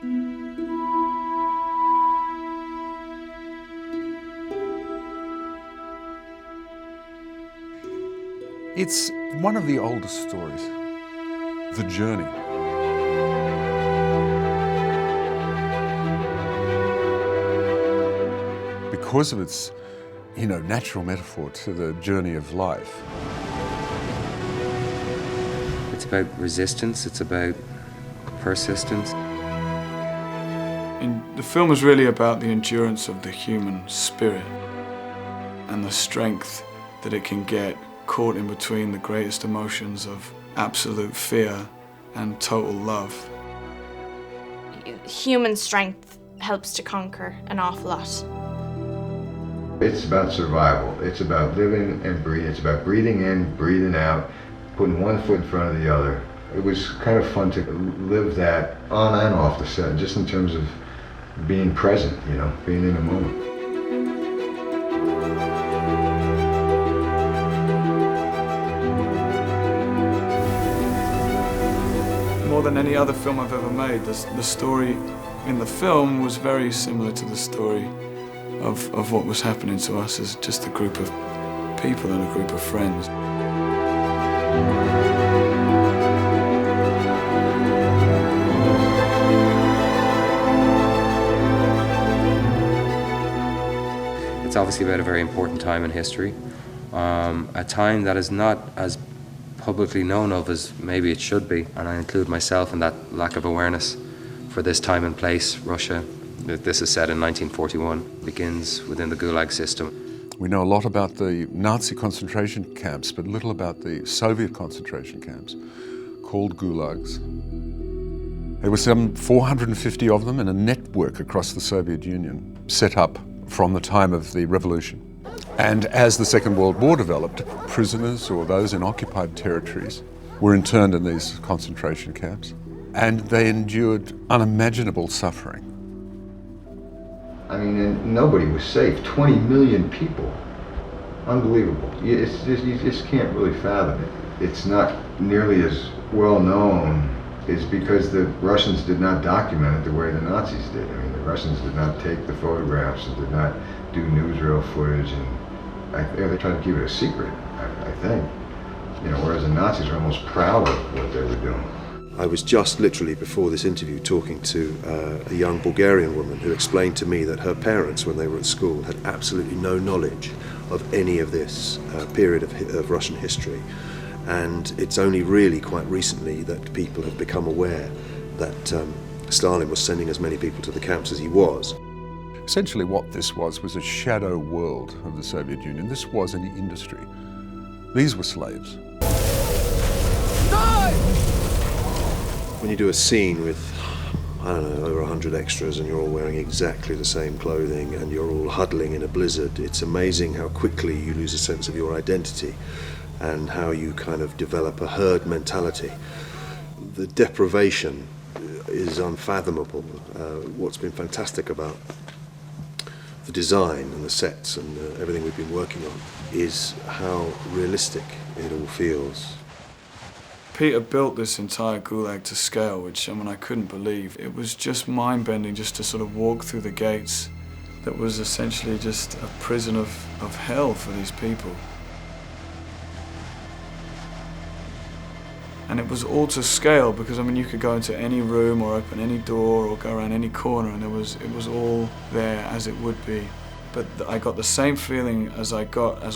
It's one of the oldest stories, the journey. Because of its, natural metaphor to the journey of life. It's about resistance, it's about persistence. And the film is really about the endurance of the human spirit and the strength that it can get caught in between the greatest emotions of absolute fear and total love. Human strength helps to conquer an awful lot. It's about survival. It's about living and breathing. It's about breathing in, breathing out, putting one foot in front of the other. It was kind of fun to live that on and off the set, just in terms of being present, being in the moment. More than any other film I've ever made, the story in the film was very similar to the story of what was happening to us as just a group of people and a group of friends. It's obviously about a very important time in history, a time that is not as publicly known of as maybe it should be, and I include myself in that lack of awareness for this time and place. Russia, this is set in 1941, begins within the gulag system. We know a lot about the Nazi concentration camps, but little about the Soviet concentration camps, called gulags. There were some 450 of them, and a network across the Soviet Union set up from the time of the revolution. And as the Second World War developed, prisoners or those in occupied territories were interned in these concentration camps, and they endured unimaginable suffering. And nobody was safe. 20 million people. Unbelievable. You just can't really fathom it. It's not nearly as well known. It's because the Russians did not document it the way the Nazis did. The Russians did not take the photographs and did not do newsreel footage, and they tried to keep it a secret, I think. Whereas the Nazis are almost proud of what they were doing. I was just literally before this interview talking to a young Bulgarian woman who explained to me that her parents, when they were at school, had absolutely no knowledge of any of this period of Russian history. And it's only really quite recently that people have become aware that Stalin was sending as many people to the camps as he was. Essentially what this was a shadow world of the Soviet Union. This was an industry. These were slaves. When you do a scene with, over 100 extras and you're all wearing exactly the same clothing and you're all huddling in a blizzard, it's amazing how quickly you lose a sense of your identity and how you kind of develop a herd mentality. The deprivation is unfathomable. What's been fantastic about the design and the sets and everything we've been working on is how realistic it all feels. Peter built this entire gulag to scale, which I couldn't believe. It was just mind-bending just to sort of walk through the gates that was essentially just a prison of hell for these people. And it was all to scale because you could go into any room or open any door or go around any corner, and it was all there as it would be. But I got the same feeling as I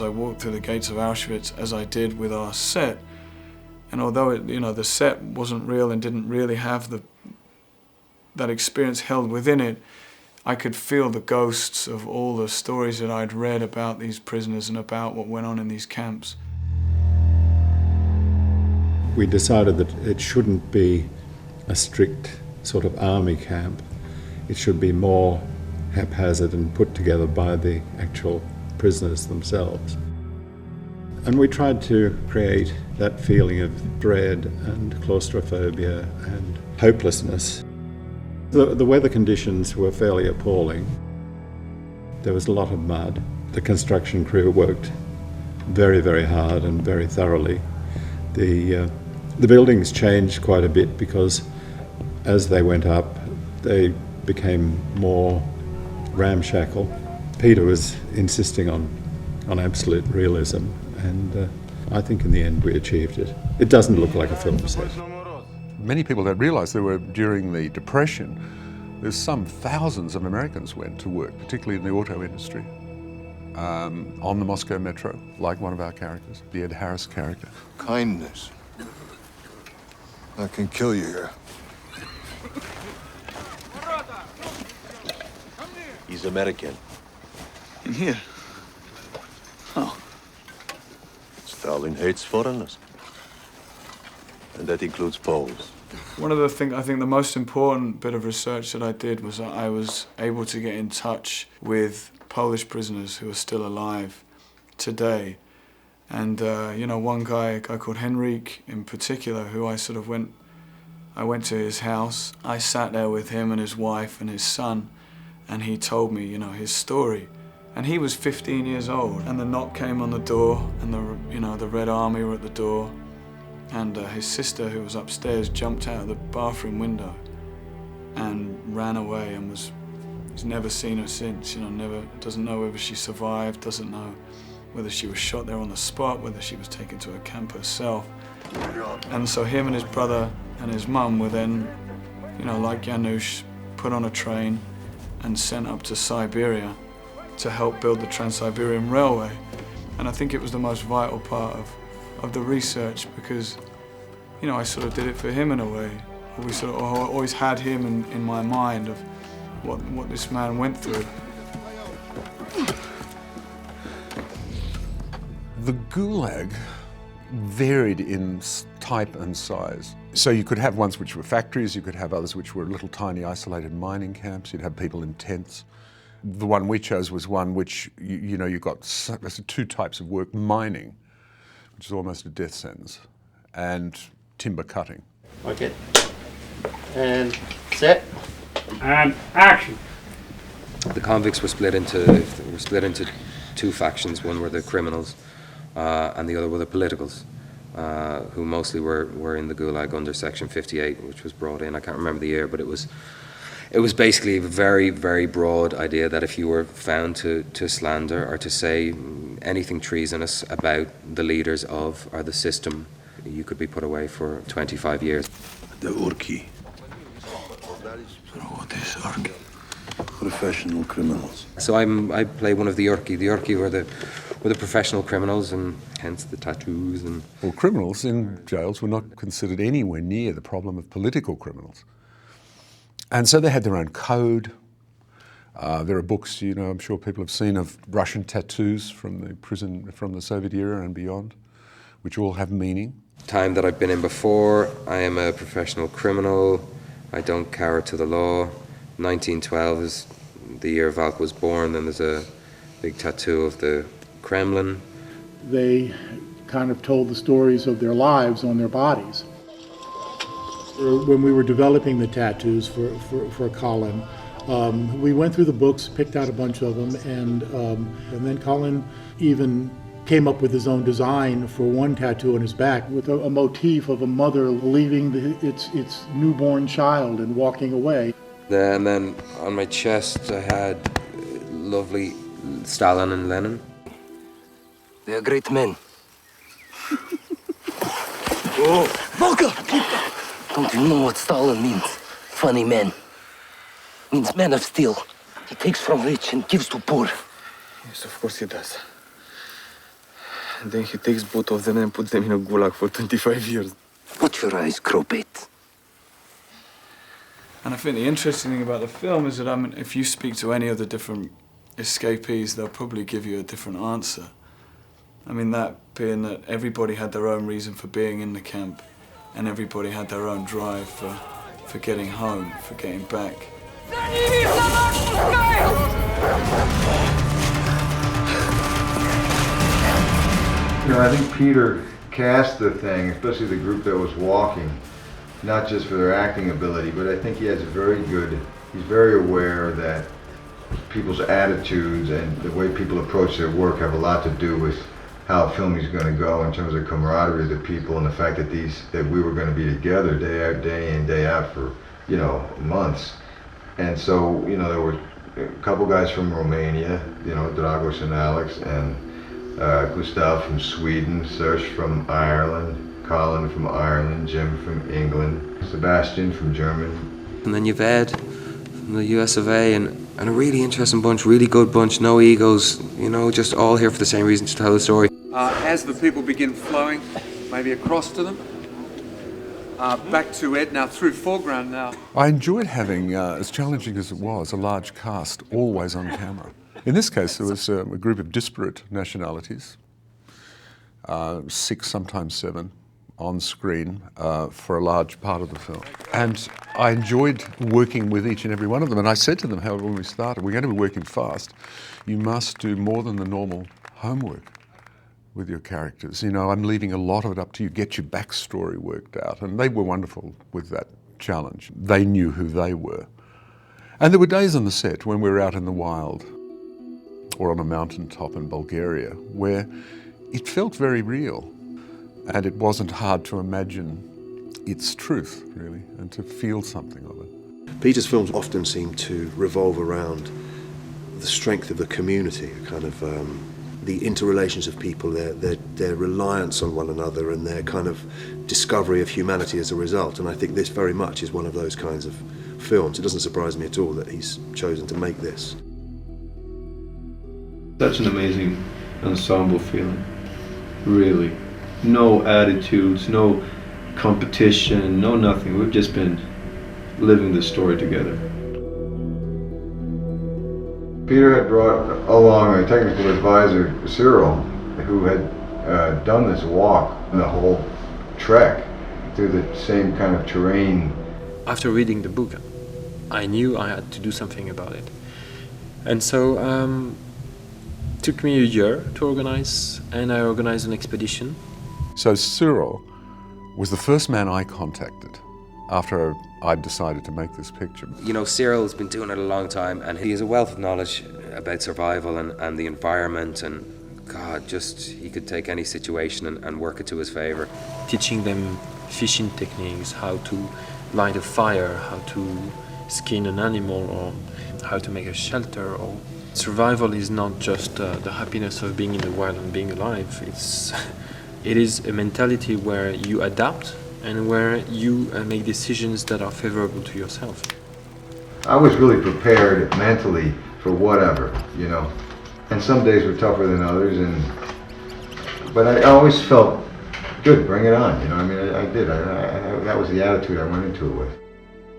walked through the gates of Auschwitz as I did with our set. And although the set wasn't real and didn't really have that experience held within it, I could feel the ghosts of all the stories that I'd read about these prisoners and about what went on in these camps. We decided that it shouldn't be a strict sort of army camp. It should be more haphazard and put together by the actual prisoners themselves. And we tried to create that feeling of dread and claustrophobia and hopelessness. The weather conditions were fairly appalling. There was a lot of mud. The construction crew worked very, very hard and very thoroughly. The buildings changed quite a bit because as they went up, they became more ramshackle. Peter was insisting on absolute realism, and I think in the end we achieved it. It doesn't look like a film set. Many people don't realise there were, during the Depression, there's some thousands of Americans went to work, particularly in the auto industry, on the Moscow metro, like one of our characters, the Ed Harris character. Kindness. I can kill you here. He's American. In here? Oh. Stalin hates foreigners. And that includes Poles. One of the things, I think the most important bit of research that I did was that I was able to get in touch with Polish prisoners who are still alive today. And, you know, one guy, a guy called Henryk in particular, who I went to his house. I sat there with him and his wife and his son, and he told me, you know, his story. And he was 15 years old, and the knock came on the door, and the Red Army were at the door, and his sister, who was upstairs, jumped out of the bathroom window and ran away, and he's never seen her since. You know, doesn't know whether she survived, doesn't know whether she was shot there on the spot, whether she was taken to a camp herself. And so him and his brother and his mum were then, you know, like Janusz, put on a train and sent up to Siberia to help build the Trans-Siberian Railway. And I think it was the most vital part of the research because, you know, I sort of did it for him in a way. We sort of always had him in my mind of what this man went through. The gulag varied in type and size. So you could have ones which were factories, you could have others which were little tiny isolated mining camps, you'd have people in tents. The one we chose was one which, you know, you got two types of work: mining, which is almost a death sentence, and timber cutting. Okay. And set. And action. The convicts were split into two factions. One were the criminals, and the other were the politicals, who mostly were in the gulag under Section 58, which was brought in. I can't remember the year, but it was basically a very, very broad idea that if you were found to slander or to say anything treasonous about the leaders of or the system, you could be put away for 25 years. The Urki. What is Urki? Professional criminals. So I play one of the Urki. The Urki were the professional criminals, and hence the tattoos. And Well, criminals in jails were not considered anywhere near the problem of political criminals. And so they had their own code. There are books, you know, I'm sure people have seen, of Russian tattoos from the prison, from the Soviet era and beyond, which all have meaning. Time that I've been in before, I am a professional criminal. I don't cower to the law. 1912 is the year Valk was born, and there's a big tattoo of the Kremlin. They kind of told the stories of their lives on their bodies. When we were developing the tattoos for Colin, we went through the books, picked out a bunch of them, and then Colin even came up with his own design for one tattoo on his back with a motif of a mother leaving its newborn child and walking away. And then on my chest I had lovely Stalin and Lenin. They are great men. Oh, Volker! Don't you know what Stalin means? Funny man. Means man of steel. He takes from rich and gives to poor. Yes, of course he does. And then he takes both of them and puts them in a gulag for 25 years. Watch your eyes, Cropate. And I think the interesting thing about the film is that, I mean, if you speak to any of the different escapees, they'll probably give you a different answer. I mean, that being that everybody had their own reason for being in the camp, and everybody had their own drive for getting home, for getting back. You know, I think Peter cast the thing, especially the group that was walking, not just for their acting ability, but I think he's very aware that people's attitudes and the way people approach their work have a lot to do with how a film is going to go in terms of camaraderie of the people, and the fact that we were going to be together day in, day out for, you know, months. And so, you know, there were a couple guys from Romania, you know, Dragos and Alex, and Gustav from Sweden, Serge from Ireland, Colin from Ireland, Jim from England, Sebastian from Germany. And then you've Ed from the US of A, and a really interesting bunch, really good bunch, no egos, you know, just all here for the same reason, to tell the story. As the people begin flowing, maybe across to them, back to Ed now, through foreground now. I enjoyed having, as challenging as it was, a large cast always on camera. In this case, there was a group of disparate nationalities, 6, sometimes 7, on screen for a large part of the film. And I enjoyed working with each and every one of them. And I said to them, however, when we started, we're going to be working fast. You must do more than the normal homework with your characters. You know, I'm leaving a lot of it up to you. Get your backstory worked out. And they were wonderful with that challenge. They knew who they were. And there were days on the set when we were out in the wild or on a mountaintop in Bulgaria where it felt very real. And it wasn't hard to imagine its truth, really, and to feel something of it. Peter's films often seem to revolve around the strength of the community, kind of the interrelations of people, their reliance on one another, and their kind of discovery of humanity as a result. And I think this very much is one of those kinds of films. It doesn't surprise me at all that he's chosen to make this. Such an amazing ensemble feeling, really. No attitudes, no competition, no nothing. We've just been living this story together. Peter had brought along a technical advisor, Cyril, who had done this walk, the whole trek, through the same kind of terrain. After reading the book, I knew I had to do something about it. And so it took me a year to organize, and I organized an expedition. So Cyril was the first man I contacted after I'd decided to make this picture. You know, Cyril's been doing it a long time, and he has a wealth of knowledge about survival and the environment, and God, just he could take any situation and work it to his favor. Teaching them fishing techniques, how to light a fire, how to skin an animal, or how to make a shelter. Or survival is not just the happiness of being in the wild and being alive. It is a mentality where you adapt and where you make decisions that are favorable to yourself. I was really prepared mentally for whatever, you know. And some days were tougher than others, but I always felt good, bring it on, you know. I mean, I did. That was the attitude I went into it with.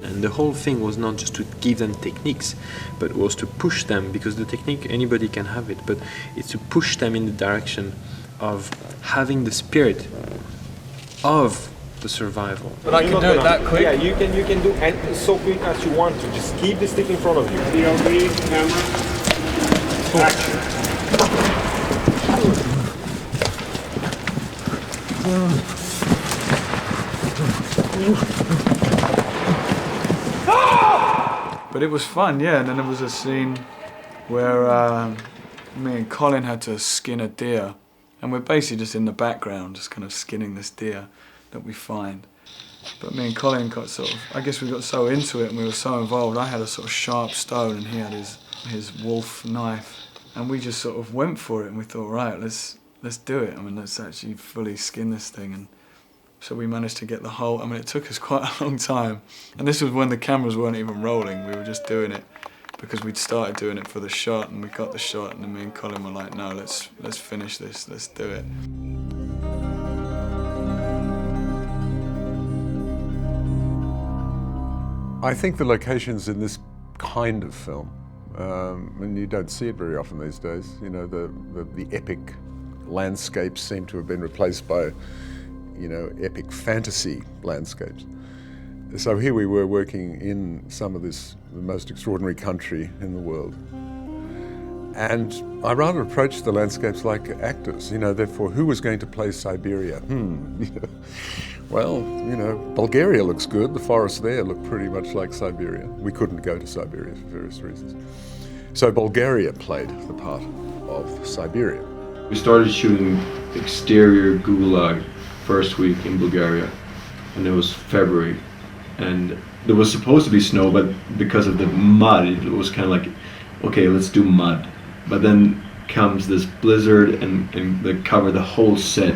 And the whole thing was not just to give them techniques, but it was to push them, because the technique, anybody can have it, but it's to push them in the direction of having the spirit of the survival. But I can do it that quick. Yeah, you can do it so quick as you want to. Just keep the stick in front of you. POV, camera, action. But it was fun, yeah. And then there was a scene where me and Colin had to skin a deer. And we're basically just in the background, just kind of skinning this deer that we find. But me and Colin got I guess we got so into it and we were so involved. I had a sort of sharp stone and he had his wolf knife. And we just sort of went for it and we thought, right, let's do it. I mean, let's actually fully skin this thing. And so we managed to get the whole, I mean, it took us quite a long time. And this was when the cameras weren't even rolling. We were just doing it because we'd started doing it for the shot and we got the shot, and then me and Colin were like, no, let's finish this, let's do it. I think the locations in this kind of film, and you don't see it very often these days, you know, the epic landscapes seem to have been replaced by, you know, epic fantasy landscapes. So here we were working in some of the most extraordinary country in the world. And I rather approached the landscapes like actors, you know, therefore who was going to play Siberia? Well, you know, Bulgaria looks good, the forests there look pretty much like Siberia. We couldn't go to Siberia for various reasons. So Bulgaria played the part of Siberia. We started shooting exterior gulag first week in Bulgaria, and it was February. and there was supposed to be snow, but because of the mud, it was kind of like, okay, let's do mud. But then comes this blizzard and they cover the whole set.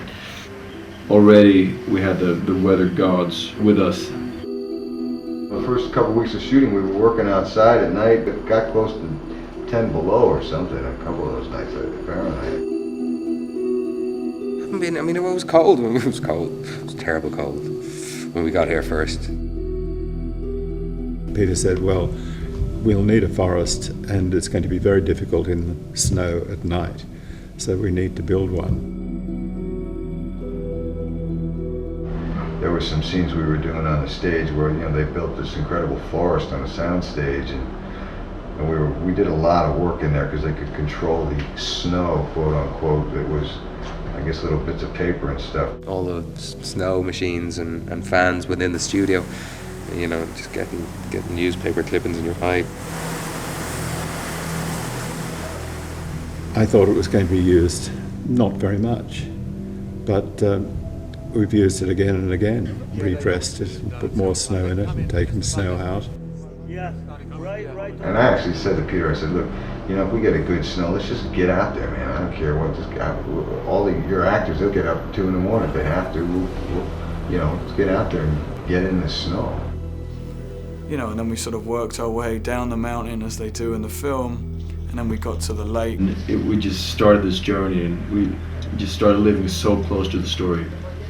Already we had the weather gods with us. The first couple weeks of shooting, we were working outside at night. It got close to 10 below or something a couple of those nights at Fahrenheit. I mean, it was cold when it was cold. It was terrible cold when we got here first. Peter said, well, we'll need a forest and it's going to be very difficult in the snow at night, so we need to build one. There were some scenes we were doing on the stage where, you know, they built this incredible forest on a sound stage, and we did a lot of work in there because they could control the snow, quote unquote. It was, I guess, little bits of paper and stuff. All the snow machines and fans within the studio, you know, just getting newspaper clippings in your eye. I thought it was going to be used not very much, but we've used it again and again, redressed it, and put more snow in it, and taken snow out. And I actually said to Peter, I said, look, you know, if we get a good snow, let's just get out there, man. I don't care what this guy, your actors, they'll get up at 2 in the morning if they have to. You know, let's get out there and get in the snow. You know, and then we sort of worked our way down the mountain as they do in the film, and then we got to the lake. We just started this journey, and we just started living so close to the story.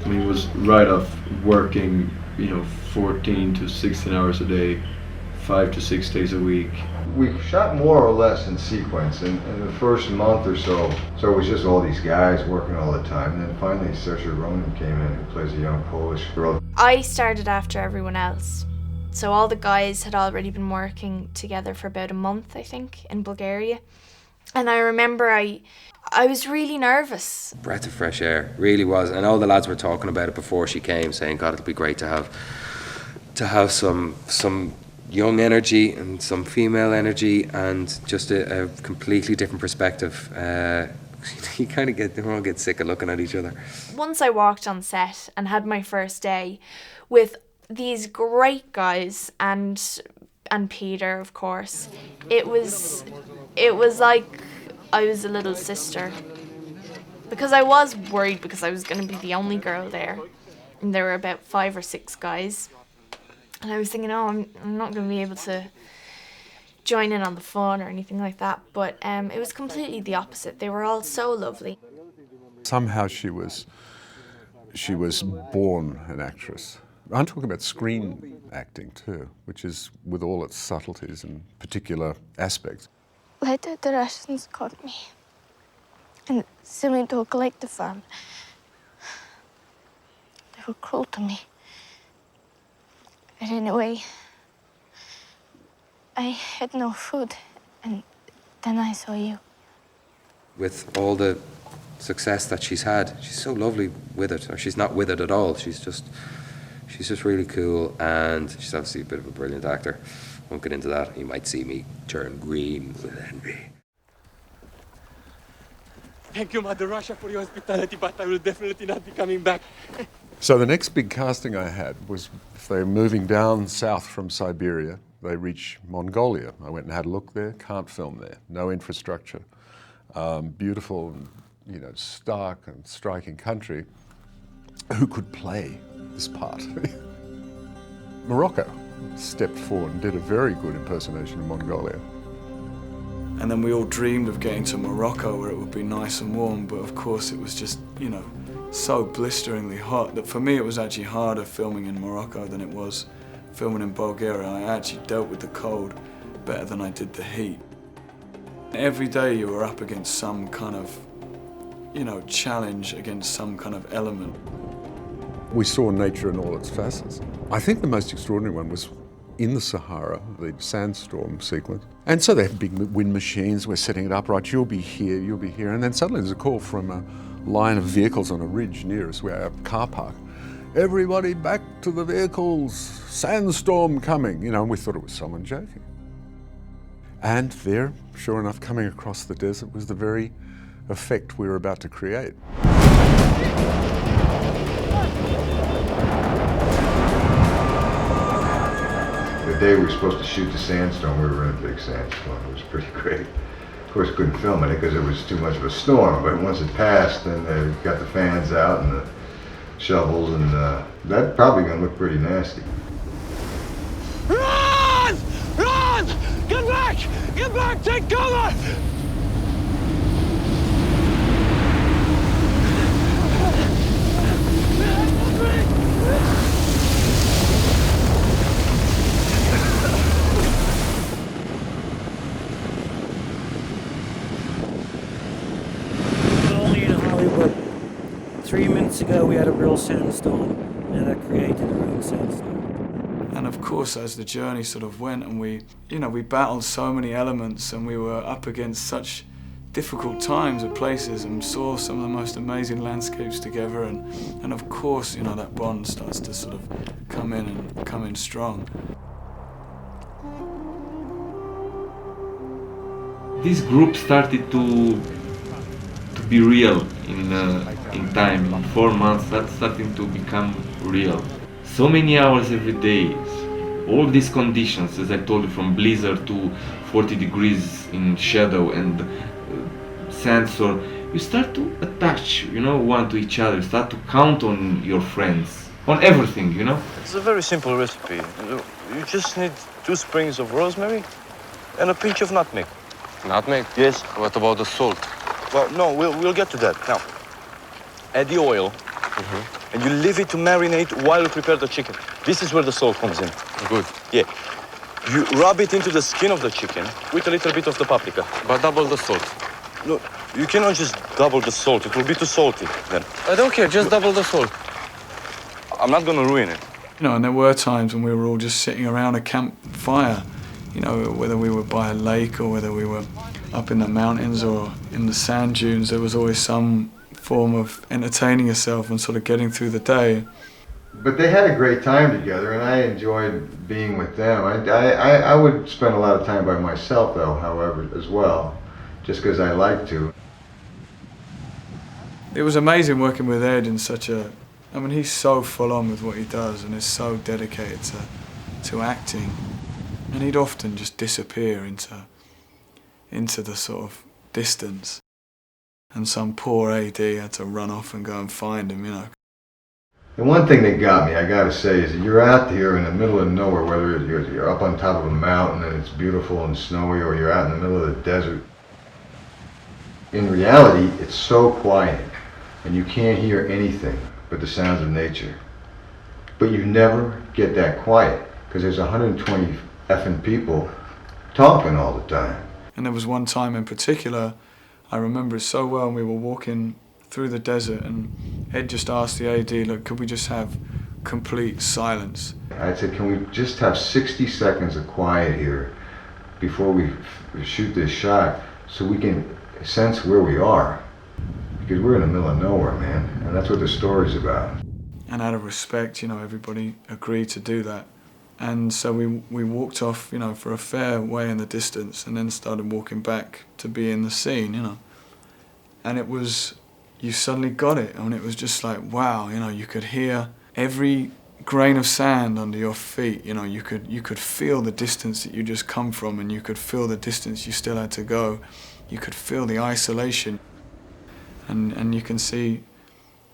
I mean, it was right off working, you know, 14 to 16 hours a day, 5 to 6 days a week. We shot more or less in sequence in the first month or so. So it was just all these guys working all the time. And then finally Saoirse Ronan came in, who plays a young Polish girl. I started after everyone else. So all the guys had already been working together for about a month, I think, in Bulgaria. And I remember I was really nervous. Breath of fresh air, really was. And all the lads were talking about it before she came, saying, God, it'll be great to have some young energy and some female energy and just a completely different perspective. You kind of they all get sick of looking at each other. Once I walked on set and had my first day with these great guys and Peter, of course, it was like I was a little sister, because I was worried because I was going to be the only girl there, and there were about 5 or 6 guys, and I was thinking, oh, I'm not going to be able to join in on the fun or anything like that, but it was completely the opposite. They were all so lovely. Somehow she was born an actress. I'm talking about screen acting too, which is with all its subtleties and particular aspects. Later, the Russians caught me and sent me to a collective farm. They were cruel to me. But anyway, I had no food, and then I saw you. With all the success that she's had, she's so lovely with it, or she's not with it at all. She's just really cool, and she's obviously a bit of a brilliant actor. Won't get into that. You might see me turn green with envy. Thank you, Mother Russia, for your hospitality, but I will definitely not be coming back. So the next big casting I had was if they're moving down south from Siberia, they reach Mongolia. I went and had a look there, can't film there, no infrastructure. Beautiful, you know, stark and striking country. Who could play this part? Morocco stepped forward and did a very good impersonation of Mongolia. And then we all dreamed of getting to Morocco where it would be nice and warm, but of course it was just, you know, so blisteringly hot that for me it was actually harder filming in Morocco than it was filming in Bulgaria. I actually dealt with the cold better than I did the heat. Every day you were up against some kind of, you know, challenge, against some kind of element. We saw nature in all its facets. I think the most extraordinary one was in the Sahara, the sandstorm sequence. And so they have big wind machines, we're setting it up, right, you'll be here, and then suddenly there's a call from a line of vehicles on a ridge near us, where our car park. Everybody back to the vehicles, sandstorm coming, you know, and we thought it was someone joking. And there, sure enough, coming across the desert was the very effect we were about to create. day we were supposed to shoot the sandstorm, we were in a big sandstorm. It was pretty great. Of course, couldn't film it because it was too much of a storm, but once it passed, then they got the fans out and the shovels, and that's probably going to look pretty nasty. Run! Run! Get back! Get back! Take cover! Only in Hollywood. 3 minutes ago we had a real sandstorm, and that created a real sandstorm. And of course, as the journey sort of went, and we battled so many elements, and we were up against such difficult times at places, and saw some of the most amazing landscapes together, and of course, that bond starts to sort of come in strong. This group started to be real in time. In 4 months, that's starting to become real. So many hours every day, all these conditions, as I told you, from blizzard to 40 degrees in shadow and sandstorm, you start to attach, one to each other. You start to count on your friends, on everything, It's a very simple recipe. You just need 2 sprigs of rosemary and a pinch of nutmeg. Nutmeg? Yes. What about the salt? Well, no, we'll get to that. Now, add the oil, and you leave it to marinate while you prepare the chicken. This is where the salt comes in. Good. Yeah. You rub it into the skin of the chicken with a little bit of the paprika. But double the salt. No, you cannot just double the salt. It will be too salty then. I don't care, just double the salt. I'm not gonna ruin it. And there were times when we were all just sitting around a campfire, whether we were by a lake or whether we were up in the mountains or in the sand dunes, there was always some form of entertaining yourself and sort of getting through the day. But they had a great time together, and I enjoyed being with them. I would spend a lot of time by myself, though, however, as well, just because I like to. It was amazing working with Ed in he's so full on with what he does and is so dedicated to acting. And he'd often just disappear into the sort of distance. And some poor AD had to run off and go and find him, The one thing that got me, I gotta say, is that you're out here in the middle of nowhere, whether you're up on top of a mountain and it's beautiful and snowy, or you're out in the middle of the desert. In reality, it's so quiet, and you can't hear anything but the sounds of nature. But you never get that quiet, because there's 120 effing people talking all the time. And there was one time in particular, I remember it so well, and we were walking through the desert, and Ed just asked the AD, look, could we just have complete silence? I said, can we just have 60 seconds of quiet here before we shoot this shot, so we can sense where we are? Because we're in the middle of nowhere, man, and that's what the story's about. And out of respect, everybody agreed to do that. And so we walked off, for a fair way in the distance, and then started walking back to be in the scene, And it was, you suddenly got it, and it was just like, wow, you could hear every grain of sand under your feet, you could feel the distance that you just come from, and you could feel the distance you still had to go. You could feel the isolation, and you can see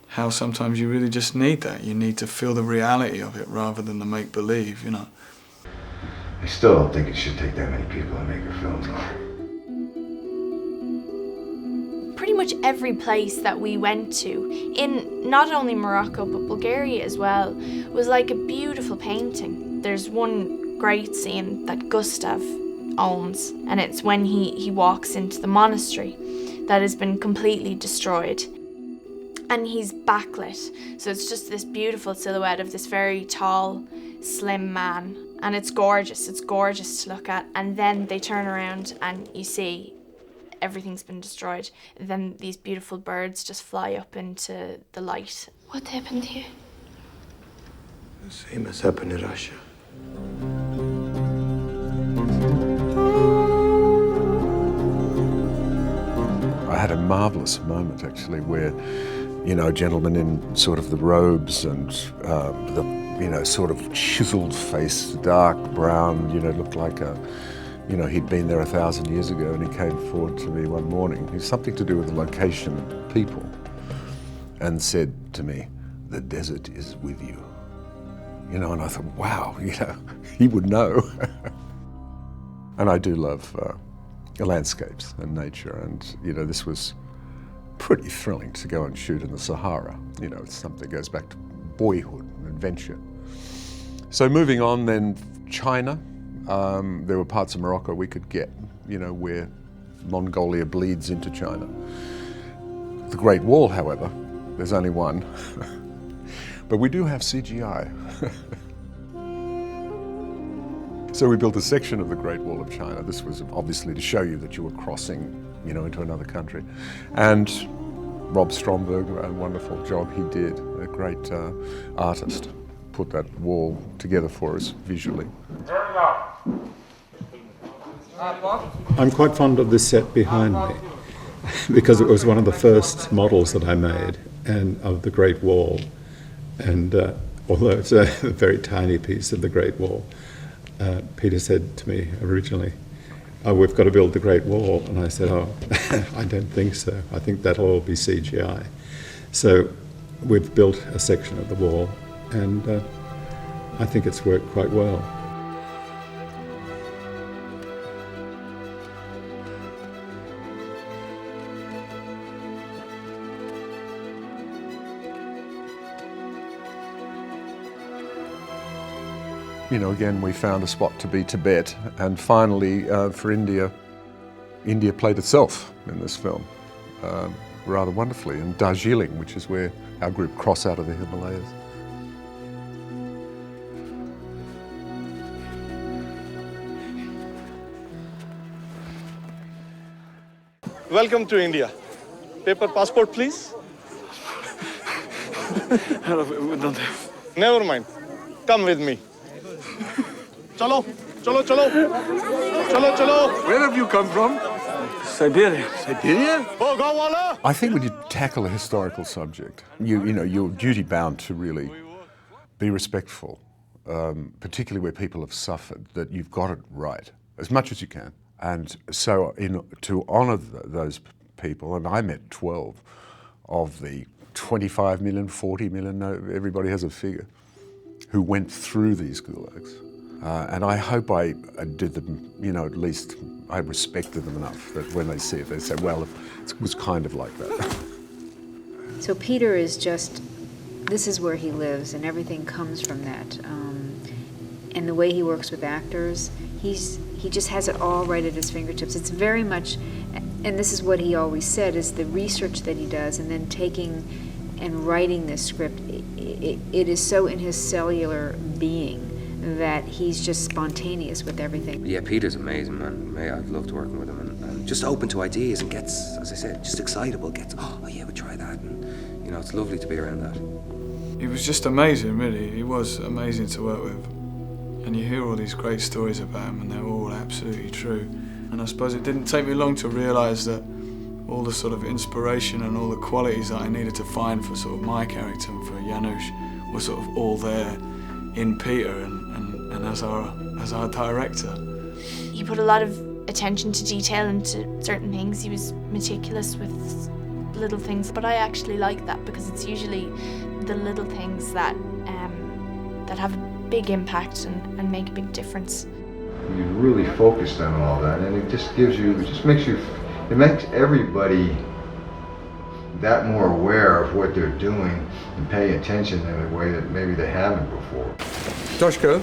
how sometimes you really just need that. You need to feel the reality of it rather than the make-believe, I still don't think it should take that many people to make a film. Pretty much every place that we went to, in not only Morocco but Bulgaria as well, was like a beautiful painting. There's one great scene that Gustav owns, and it's when he walks into the monastery that has been completely destroyed. And he's backlit, so it's just this beautiful silhouette of this very tall, slim man. And it's gorgeous to look at. And then they turn around and you see everything's been destroyed. Then these beautiful birds just fly up into the light. What happened here? The same as happened in Russia. I had a marvellous moment, actually, where, gentlemen in sort of the robes and the you know, sort of chiseled face, dark brown, you know, looked like a, you know, he'd been there 1,000 years ago, and he came forward to me one morning. It was something to do with the location and people, and said to me, "The desert is with you." You know, and I thought, wow, you know, he would know. And I do love landscapes and nature, and, you know, this was pretty thrilling to go and shoot in the Sahara. You know, it's something that goes back to boyhood and adventure. So moving on then, China. There were parts of Morocco we could get, you know, where Mongolia bleeds into China. The Great Wall, however, there's only one. But we do have CGI. So we built a section of the Great Wall of China. This was obviously to show you that you were crossing, you know, into another country. And Rob Stromberg, a wonderful job he did, a great artist, put that wall together for us visually. I'm quite fond of this set behind me because it was one of the first models that I made and of the Great Wall. And although it's a very tiny piece of the Great Wall, Peter said to me originally, "Oh, we've got to build the Great Wall." And I said, "Oh, I don't think so. I think that'll all be CGI." So we've built a section of the wall, and I think it's worked quite well. You know, again, we found a spot to be Tibet, and finally, for India, India played itself in this film rather wonderfully, and Darjeeling, which is where our group cross out of the Himalayas. Welcome to India. Paper passport, please. Never mind. Come with me. Chalo, chalo, chalo. Chalo, chalo. Where have you come from? Siberia. Siberia? Oh, go wala. I think when you tackle a historical subject, you know, you're duty-bound to really be respectful, particularly where people have suffered, that you've got it right, as much as you can. And so to honour those people, and I met 12 of the 25 million, 40 million, everybody has a figure, who went through these gulags. And I hope I did them, you know, at least I respected them enough that when they see it, they say, well, it was kind of like that. So Peter is just, this is where he lives, and everything comes from that. And the way he works with actors, he just has it all right at his fingertips. It's very much, and this is what he always said, is the research that he does, and then taking and writing this script, it is so in his cellular being that he's just spontaneous with everything. Yeah, Peter's amazing, man. I've loved working with him, and just open to ideas, and gets, as I said, just excitable, oh yeah, we'll try that, and you know, it's lovely to be around that. He was just amazing, really. He was amazing to work with. And you hear all these great stories about him, and they're all absolutely true. And I suppose it didn't take me long to realise that all the sort of inspiration and all the qualities that I needed to find for sort of my character and for Janusz were sort of all there in Peter and as our director. He put a lot of attention to detail into certain things. He was meticulous with little things, but I actually like that because it's usually the little things that have a big impact and make a big difference. You really focused on all that, and it just makes everybody that more aware of what they're doing and pay attention in a way that maybe they haven't before. Toshko?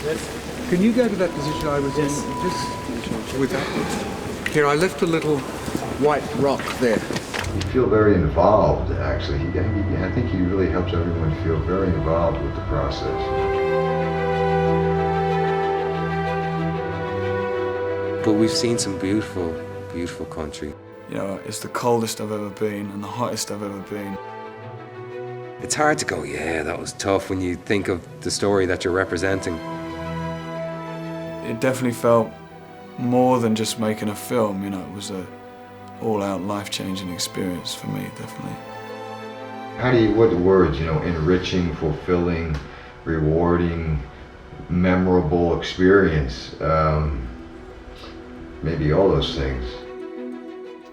Yes? Can you go to that position I was in? Just with that. Here, I left a little white rock there. You feel very involved, actually. I think he really helps everyone feel very involved with the process. But we've seen some beautiful, beautiful country. You know, it's the coldest I've ever been and the hottest I've ever been. It's hard to go, yeah, that was tough when you think of the story that you're representing. It definitely felt more than just making a film, you know, it was a all-out life-changing experience for me, definitely. How do you, what the words, you know, enriching, fulfilling, rewarding, memorable experience, maybe all those things.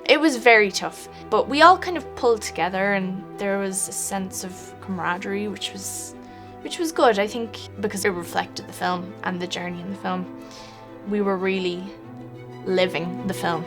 It was very tough, but we all kind of pulled together and there was a sense of camaraderie, which was good, I think, because it reflected the film and the journey in the film. We were really living the film.